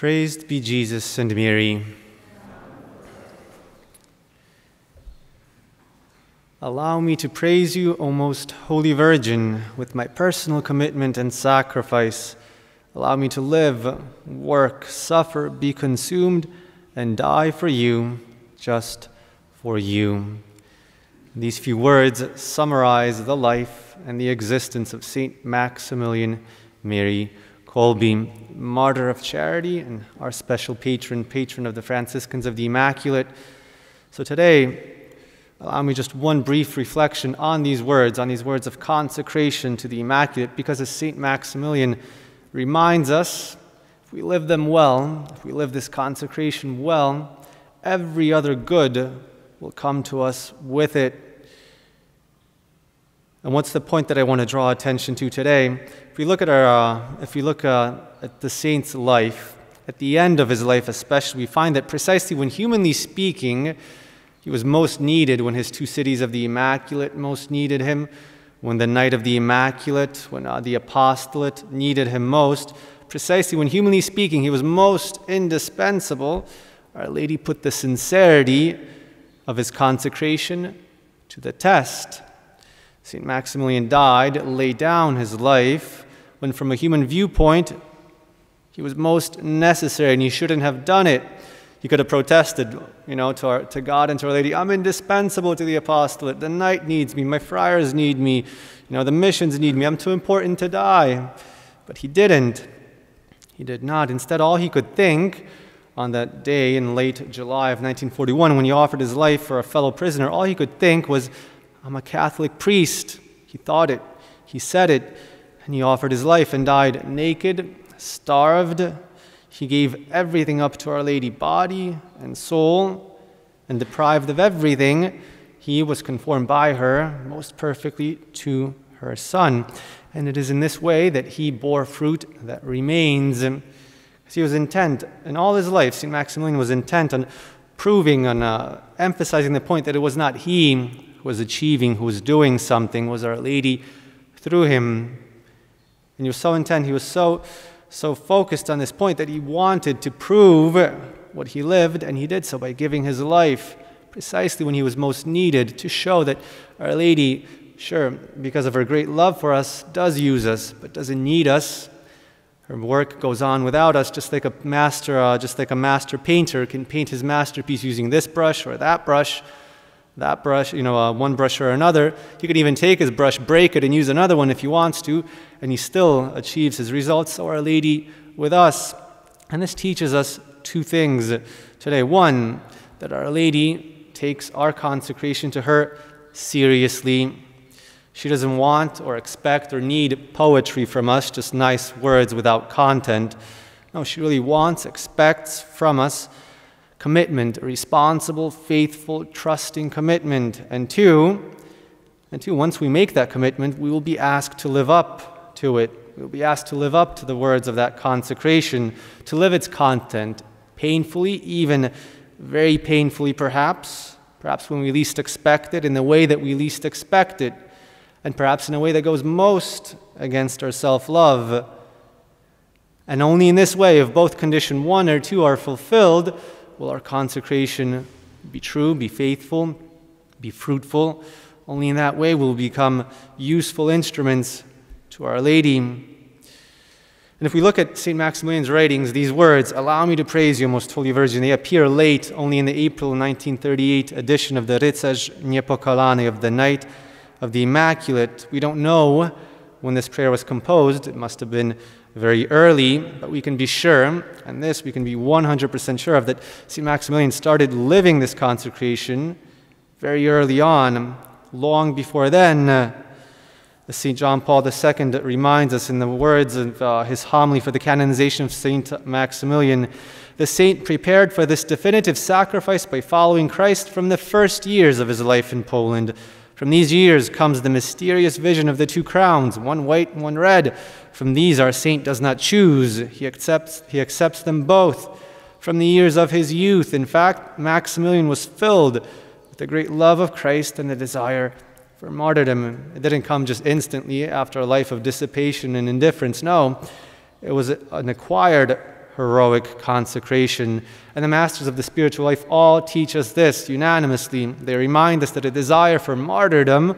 Praised be Jesus and Mary. Allow me to praise you, O most Holy Virgin, with my personal commitment and sacrifice. Allow me to live, work, suffer, be consumed, and die for you, just for you. These few words summarize the life and the existence of St. Maximilian Maria Kolbe, martyr of charity and our special patron of the Franciscans of the Immaculate. So today, allow me just one brief reflection on these words of consecration to the Immaculate, because as St. Maximilian reminds us, if we live them well, if we live this consecration well, every other good will come to us with it. And what's the point that I want to draw attention to today? If we look at at the saint's life, at the end of his life especially, we find that precisely when humanly speaking, he was most needed, when his two cities of the Immaculate most needed him, when the Night of the Immaculate, when the Apostolate needed him most, precisely when humanly speaking he was most indispensable, Our Lady put the sincerity of his consecration to the test. St. Maximilian died, laid down his life, when from a human viewpoint he was most necessary, and he shouldn't have done it. He could have protested, to God and to Our Lady, I'm indispensable to the apostolate. The Knight needs me. My friars need me. The missions need me. I'm too important to die. But he didn't. He did not. Instead, all he could think on that day in late July of 1941, when he offered his life for a fellow prisoner, all he could think was, I'm a Catholic priest. He thought it. He said it. And he offered his life and died naked, starved. He gave everything up to Our Lady, body and soul, and deprived of everything, he was conformed by her most perfectly to her Son. And it is in this way that he bore fruit that remains. Because he was intent, in all his life, St. Maximilian was intent on proving, on emphasizing the point that it was not he who was achieving, who was doing something, was Our Lady through him. And he was so intent, he was so focused on this point that he wanted to prove what he lived, and he did so by giving his life precisely when he was most needed, to show that Our Lady, sure, because of her great love for us, does use us, but doesn't need us. Her work goes on without us, just like a master painter can paint his masterpiece using this brush or that brush, one brush or another. He could even take his brush, break it, and use another one if he wants to, and he still achieves his results. So Our Lady with us. And this teaches us two things today. One, that Our Lady takes our consecration to her seriously. She doesn't want or expect or need poetry from us, just nice words without content. No, she really wants, expects from us commitment, a responsible, faithful, trusting commitment. And two, once we make that commitment, we will be asked to live up to it. We will be asked to live up to the words of that consecration, to live its content, painfully, even very painfully perhaps when we least expect it, in the way that we least expect it, and perhaps in a way that goes most against our self-love. And only in this way, if both condition 1 or 2 are fulfilled, will our consecration be true, be faithful, be fruitful. Only in that way will we become useful instruments to Our Lady. And if we look at St. Maximilian's writings, these words, allow me to praise you, Most Holy Virgin, they appear late, only in the April 1938 edition of the Rycerz Niepokalany, of the Night of the Immaculate. We don't know when this prayer was composed. It must have been very early, but we can be sure, and this we can be 100% sure of, that St. Maximilian started living this consecration very early on, long before then. St. John Paul II reminds us in the words of his homily for the canonization of St. Maximilian, the saint prepared for this definitive sacrifice by following Christ from the first years of his life in Poland. From these years comes the mysterious vision of the 2 crowns, one white and one red. From these our saint does not choose. He accepts them both. From the years of his youth, in fact, Maximilian was filled with the great love of Christ and the desire for martyrdom. It didn't come just instantly after a life of dissipation and indifference. No, it was an acquired heroic consecration. And the masters of the spiritual life all teach us this unanimously. They remind us that a desire for martyrdom,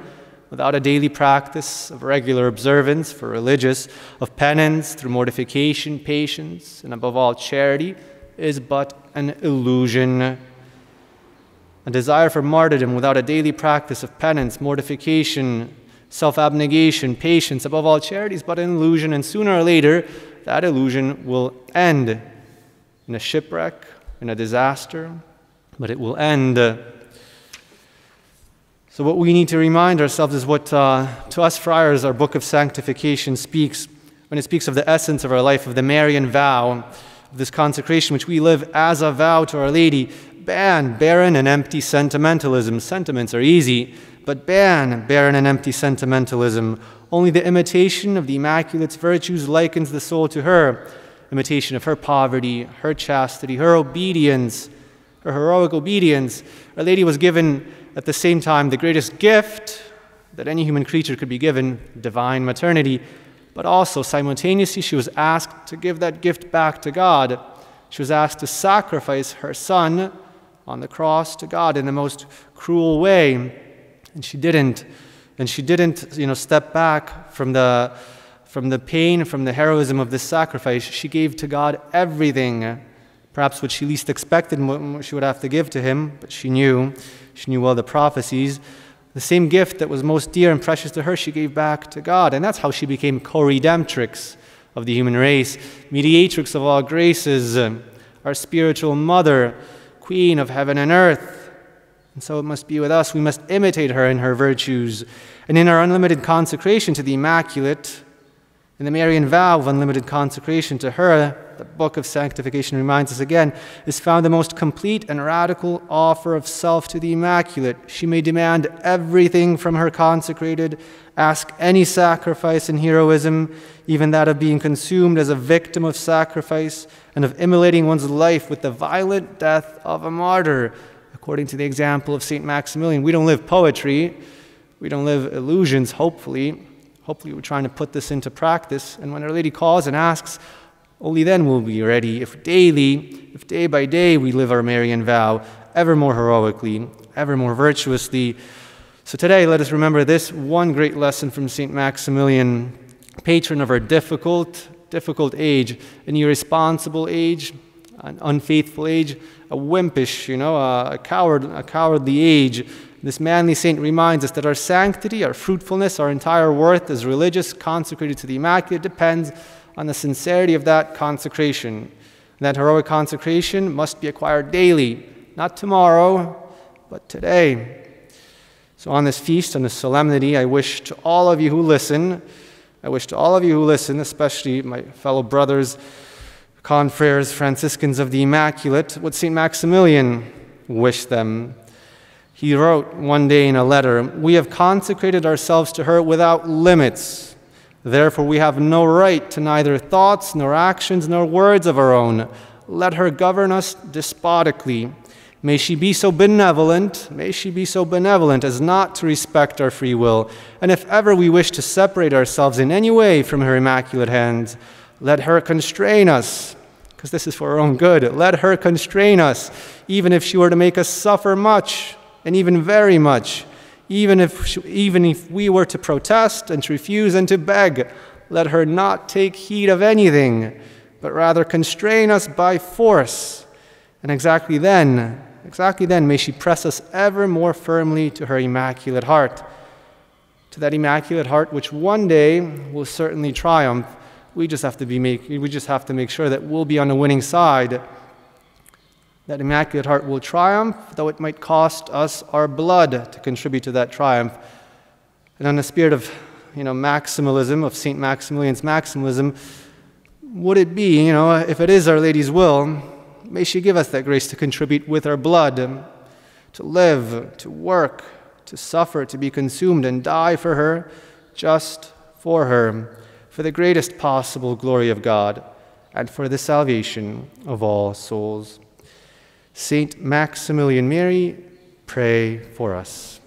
without a daily practice of regular observance for religious, of penance through mortification, patience, and above all charity, is but an illusion. A desire for martyrdom without a daily practice of penance, mortification, self-abnegation, patience, above all charity, is but an illusion, and sooner or later that illusion will end in a shipwreck, in a disaster, but it will end. So what we need to remind ourselves is what, to us friars, our book of Sanctification speaks, when it speaks of the essence of our life, of the Marian Vow, of this consecration which we live as a vow to Our Lady. Ban barren and empty sentimentalism. Sentiments are easy, but ban barren and empty sentimentalism. Only the imitation of the Immaculate's virtues likens the soul to her. Imitation of her poverty, her chastity, her obedience, her heroic obedience. Our Lady was given at the same time the greatest gift that any human creature could be given, divine maternity, but also simultaneously she was asked to give that gift back to God. She was asked to sacrifice her son on the cross to God in the most cruel way, and she didn't. And she didn't, step back from the pain, from the heroism of this sacrifice. She gave to God everything, perhaps what she least expected and what she would have to give to him, but she knew well the prophecies. The same gift that was most dear and precious to her, she gave back to God. And that's how she became co-redemptrix of the human race, mediatrix of all graces, our spiritual mother, queen of heaven and earth. And so it must be with us. We must imitate her in her virtues. And in our unlimited consecration to the Immaculate, in the Marian Vow of unlimited consecration to her, the book of Sanctification reminds us again, is found the most complete and radical offer of self to the Immaculate. She may demand everything from her consecrated, ask any sacrifice in heroism, even that of being consumed as a victim of sacrifice and of immolating one's life with the violent death of a martyr, according to the example of St. Maximilian. We don't live poetry. We don't live illusions, hopefully. Hopefully we're trying to put this into practice. And when Our Lady calls and asks, only then we'll be ready. If day by day we live our Marian Vow, ever more heroically, ever more virtuously. So today let us remember this one great lesson from St. Maximilian, patron of our difficult age, an irresponsible age, an unfaithful age, a wimpish, a cowardly age. This manly saint reminds us that our sanctity, our fruitfulness, our entire worth as religious, consecrated to the Immaculate, depends on the sincerity of that consecration. And that heroic consecration must be acquired daily, not tomorrow, but today. So on this feast, on this solemnity, I wish to all of you who listen, especially my fellow brothers, confreres, Franciscans of the Immaculate, what St. Maximilian wished them. He wrote one day in a letter, "We have consecrated ourselves to her without limits. Therefore we have no right to neither thoughts, nor actions, nor words of our own. Let her govern us despotically. May she be so benevolent as not to respect our free will. And if ever we wish to separate ourselves in any way from her immaculate hands, let her constrain us," because this is for our own good. "Let her constrain us, even if she were to make us suffer much, and even very much. Even if we were to protest and to refuse and to beg, let her not take heed of anything, but rather constrain us by force. And exactly then may she press us ever more firmly to her Immaculate Heart, to that Immaculate Heart which one day will certainly triumph. We just have to make sure that we'll be on the winning side. That Immaculate Heart will triumph, though it might cost us our blood to contribute to that triumph. And on the spirit of, maximalism, of St. Maximilian's maximalism, would it be, if it is Our Lady's will, may she give us that grace to contribute with our blood, to live, to work, to suffer, to be consumed and die for her, just for her, for the greatest possible glory of God, and for the salvation of all souls. Saint Maximilian Mary, pray for us.